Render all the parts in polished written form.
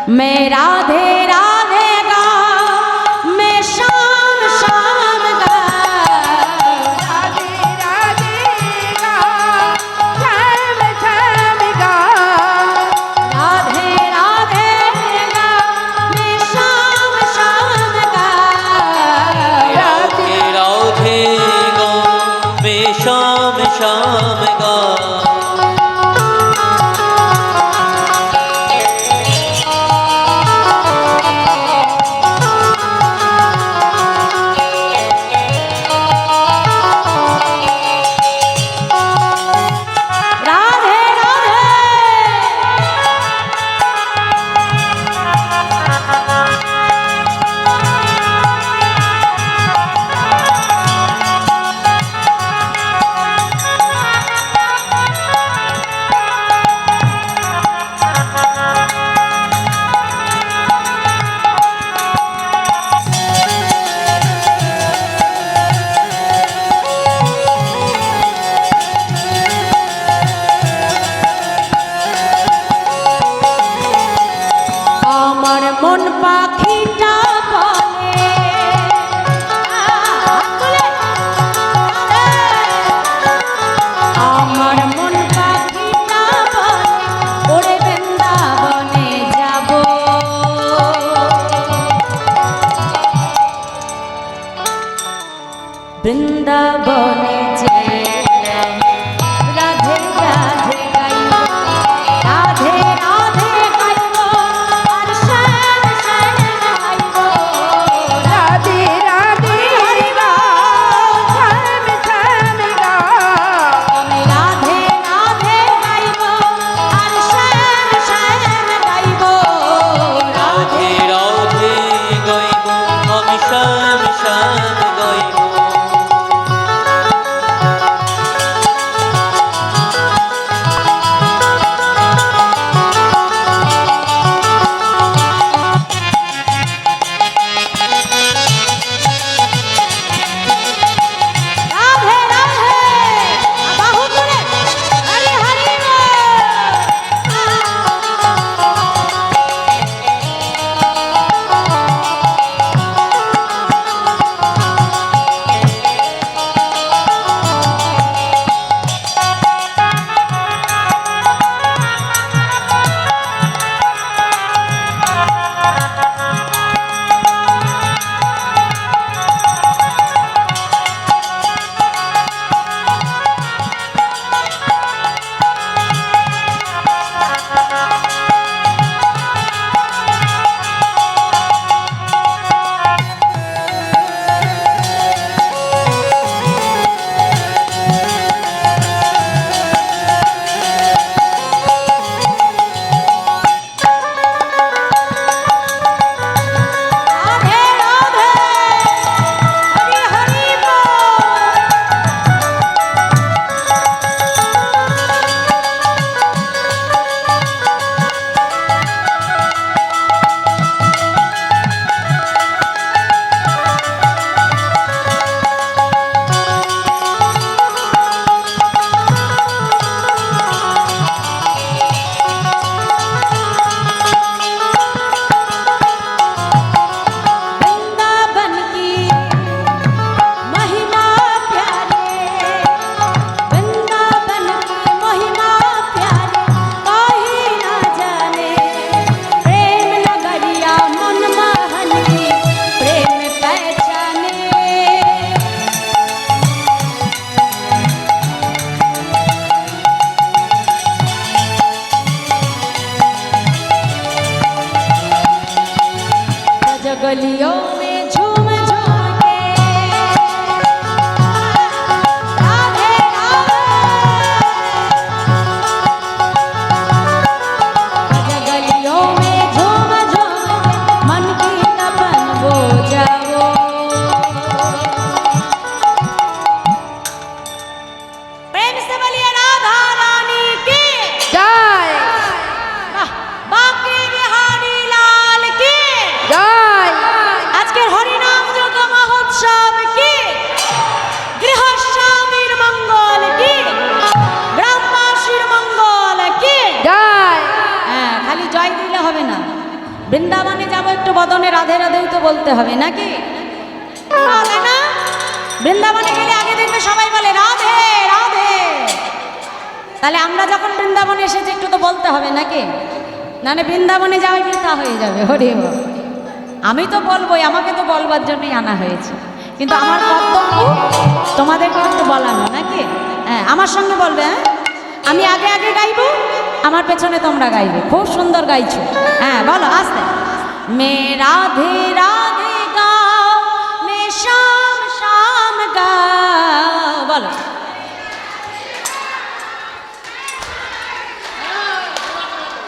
मैं राधे राधे गा, मैं शाम शाम गा, राधे राधे गा, श्याम श्याम गा, राधे राधे गा, मैं शाम शाम गा, राधे राधे गा मैं शाम शाम गा। राधे राधे আমার মন পাখিটা বলে, আমার মন পাখিটা বলে ওরে বৃন্দাবনে যাব, বৃন্দাবনে যে রাধে রাধে গাইব, রাধে রাধে গাইব আর শ্যাম শ্যাম গাইব, राधे राधे गा, श्याम श्याम गा, আমি রাধে রাধে গাইব আর শ্যাম শ্যাম গাইব, রাধে রাধে গাইব আমি শ্যাম শ্যাম গাইব। রাধে রাধে বাহু তুলে হরি হরি রাধে রাধে হরি হরি বল। वृंदावन की महिमा प्यारे, वृंदावन की महिमा प्यारे, कहीं ना जाने प्रेम नगरिया मनमोहन की प्रेम पहचाने, गलियों में झूम झूम के राधे राधे, गलियों में झूम झूम के मन की तपन वो जाओ, प्रेम से बोलिए राधा रानी की जय बाकी बिहारी लाल की जय। বৃন্দাবনে যাব একটু বদনে রাধে রাধেও তো বলতে হবে নাকি? বলে না? বৃন্দাবনে গেলে আগে দেখবে সবাই বলে রাধে রাধে। তাহলে আমরা যখন বৃন্দাবনে এসেছি একটু তো বলতে হবে নাকি? নাহলে বৃন্দাবনে যাওয়াই বৃথা হয়ে যাবে। হরি বল। আমি তো বলবোই, আমাকে তো বলবার জন্যই আনা হয়েছে, কিন্তু আমার কর্তব্য তোমাদেরকে একটু বলানো নাকি? হ্যাঁ, আমার সঙ্গে বলবে। হ্যাঁ, আমি আগে আগে গাইবো, আমার পেছনে তোমরা গাইবে। খুব সুন্দর গাইছো। হ্যাঁ বলো আস্তে। মে রাধে রাধে গাও, মে শাম শাম গাও। বলো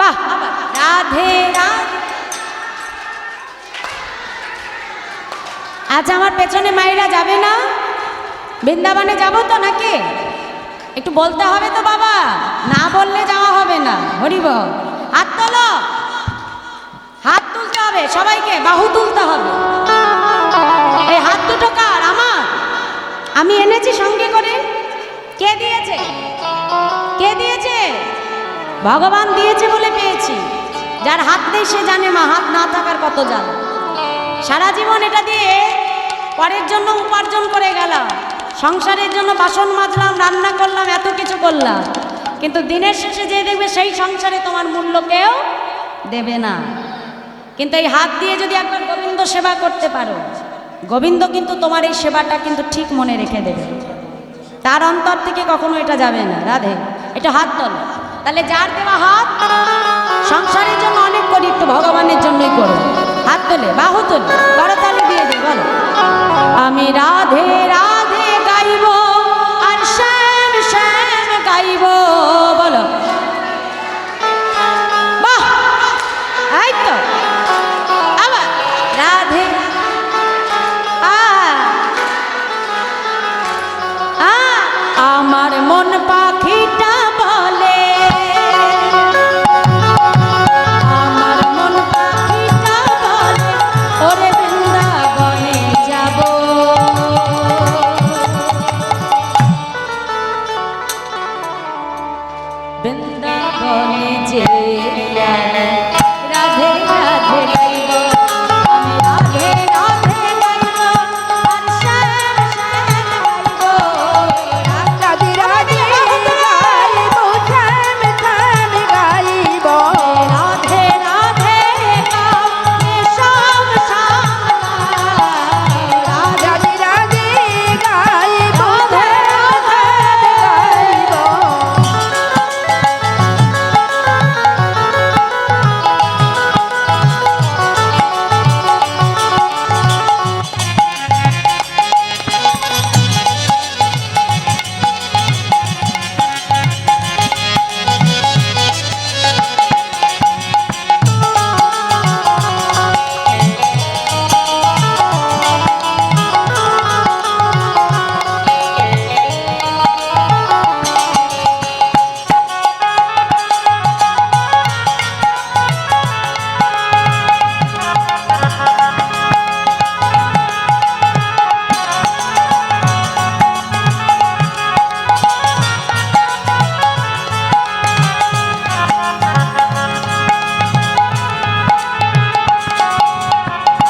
বাহ। রাধে রাধে। আচ্ছা, আমার পেছনে মায়েরা যাবে না? বৃন্দাবনে যাবো তো নাকি? একটু বলতে হবে তো বাবা, না বললে যাওয়া হবে না। হরি বল। হাত তোলো, হাত তুলতে হবে সবাইকে, বাহু তুলতে হবে। এই হাত দুটো কার? আমার। আমি এনেছি সঙ্গে করে। কে দিয়েছে? কে দিয়েছে? ভগবান দিয়েছে বলে পেয়েছি। যার হাত নেই সে জানে মা হাত না থাকার কত জান। সারা জীবন এটা দিয়ে পরের জন্য উপার্জন করে গেলাম, সংসারের জন্য বাসন মাজলাম, রান্না করলাম, এত কিছু করলাম, কিন্তু দিনের শেষে যে দেখবে সেই সংসারে তোমার মূল্য কেউ দেবে না। কিন্তু এই হাত দিয়ে যদি একবার গোবিন্দ সেবা করতে পারো, গোবিন্দ কিন্তু তোমার এই সেবাটা কিন্তু ঠিক মনে রেখে দেবে। তার অন্তর থেকে কখনো এটা যাবে না। রাধে। এটা হাত তোল। তাহলে যার দেওয়া হাত, সংসারের জন্য অনেক করি, একটু ভগবানের জন্যই করো। হাত তোলে, বাহু তোলে, করতালি দিয়ে দিই। বলো আমি রাধে রাধে গাইব আর শ্যাম শ্যাম গাইব। বলো বাহ। এই তো আবার রাধে। আমার মন পাখিটা বলে, আমার মন পাখিটা বলে, ওরে বৃন্দাবনে যাব। বৃন্দাবনে যে রাধে রাধে গাইব, আমি রাধে রাধে গাইব আর শ্যাম শ্যাম গাইব। রাধে রাধে গাইব, শ্যাম শ্যাম গাইব। রাধে রাধে গাও, মে শাম শাম গাও। রাধে রাধে গাইব, শ্যাম শ্যাম গাইব।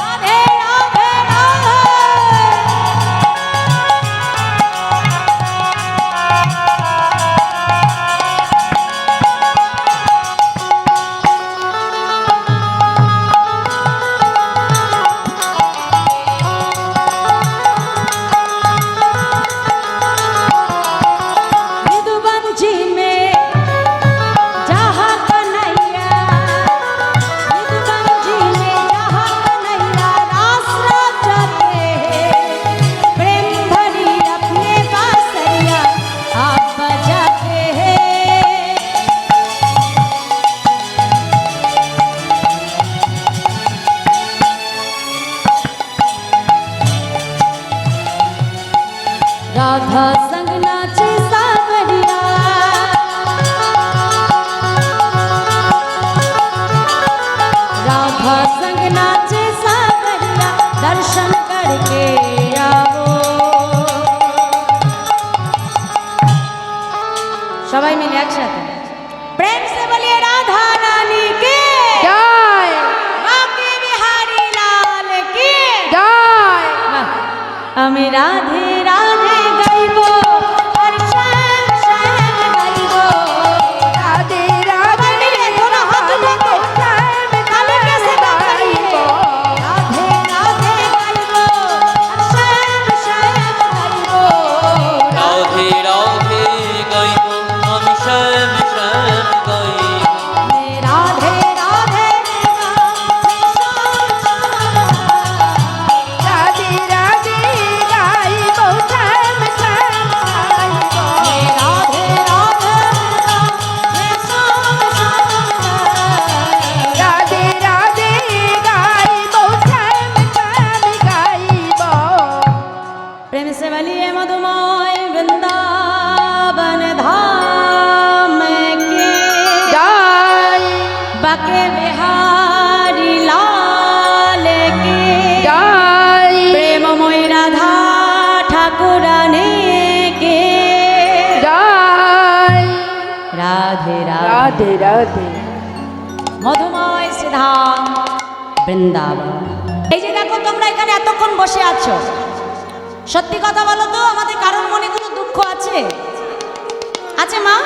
রাধে রাধে রাধে। मधुबंशी में जहाँ कन्हैया, मधुबंशी में जहाँ कन्हैया रास रचाते हैं, प्रेम भरी अपने बांसुरिया आप बजाते हैं। राधा संग नाचे सावरिया, राधा संग नाचे सावरिया, दर्शन करके आओ। সবাই মিলে একসাথে প্রেম से बोलिए राधा रानी के জয়। वाह রাধে রাধে মধুময় শ্রীধাম বৃন্দাবন। এই যে দেখো তোমরা এখানে এতক্ষণ বসে আছো, সত্যি কথা বলো তো, আমাদের কারোর মনে কোনো দুঃখ আছে? আছে মা?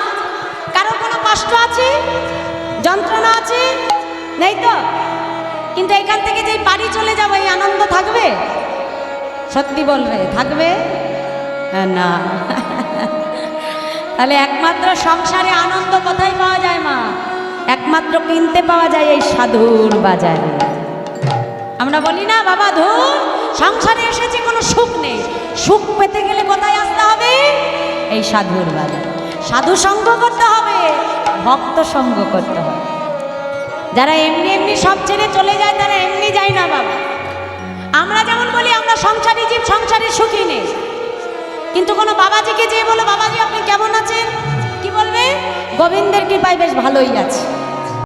কারোর কোনো কষ্ট আছে, যন্ত্রণা আছে? নেই তো? কিন্তু এখান থেকে যে বাড়ি চলে যাবো এই আনন্দ থাকবে? সত্যি বলবে থাকবে না? তাহলে একমাত্র সংসারে আনন্দ কোথায় পাওয়া যায় মা? একমাত্র কিনতে পাওয়া যায় এই সাধুর বাজারে। আমরা বলি না বাবা ধুর সংসারে এসেছে, কোনো সুখ নেই। সুখ পেতে গেলে কোথায় আসতে হবে? এই সাধুর বাজারে। সাধু সঙ্গ করতে হবে, ভক্ত সঙ্গ করতে হবে। যারা এমনি এমনি সব ছেড়ে চলে যায় তারা এমনি যায় না বাবা। আমরা যেমন বলি আমরা সংসারী জীব, সংসারে সুখী নেই, কিন্তু কোনো বাবাজিকে যেয়ে বলো বাবাজি আপনি কেমন আছেন, কি বলবে? গোবিন্দের কৃপায় বেশ ভালোই আছে।